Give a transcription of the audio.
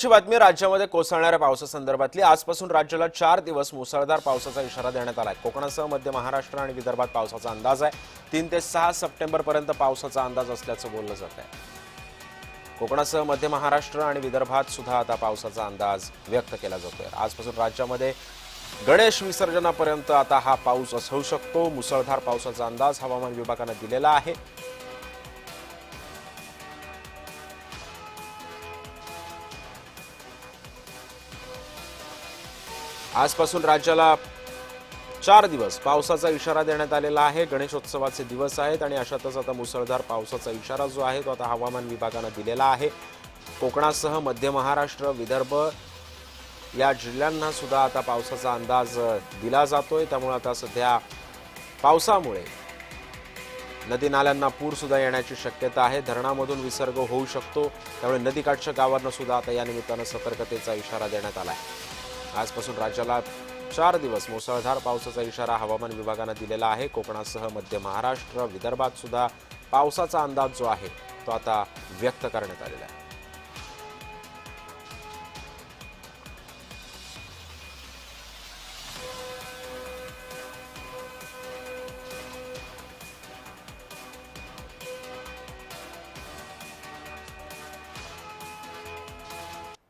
ची बातमी राज्यामध्ये कोसळणाऱ्या पावसासंदर्भातली आजपासून राज्याला 4 दिवस मुसळधार पावसाचा इशारा देण्यात आला आहे। कोकणासह मध्य महाराष्ट्र आणि विदर्भात पावसाचा अंदाज आहे। 3 ते 6 सप्टेंबर पर्यंत पावसाचा अंदाज असल्याचं बोललं जात आहे। कोकणासह मध्य महाराष्ट्र आणि विदर्भात सुद्धा आता पावसाचा अंदाज व्यक्त केला जातोय। आजपासून राज्यामध्ये गणेश विसर्जनापर्यंत आता हा पाऊस असू शकतो। मुसळधार पावसाचा अंदाज हवामान विभागाने दिलेला आहे। आजपासून राज्याला 4 दिवस पावसाचा इशारा देण्यात आलेला आहे। गणेशोत्सवाचे दिवस आहेत आणि अशातच आता मुसळधार पावसाचा इशारा जो आहे तो आता हवामान विभागाने दिलेला आहे। कोकणासह मध्य महाराष्ट्र विदर्भ या जिल्ह्यांना सुद्धा आता पावसाचा अंदाज दिला जातोय। त्यामुळे आता सध्या पावसामुळे नदी नाल्यांना पूर सुद्धा येण्याची शक्यता आहे। धरणामधून विसर्ग होऊ शकतो। त्यामुळे नदीकाठच्या गावांना सुद्धा आता या निमित्तानं सतर्कतेचा इशारा देण्यात आला आहे। आजपासून राज्याला 4 दिवस मुसळधार पावसाचा इशारा हवामान विभागाने दिलेला आहे। कोकणासह मध्य महाराष्ट्र विदर्भात सुद्धा पावसाचा अंदाज जो आहे तो आता व्यक्त करण्यात आलेला आहे।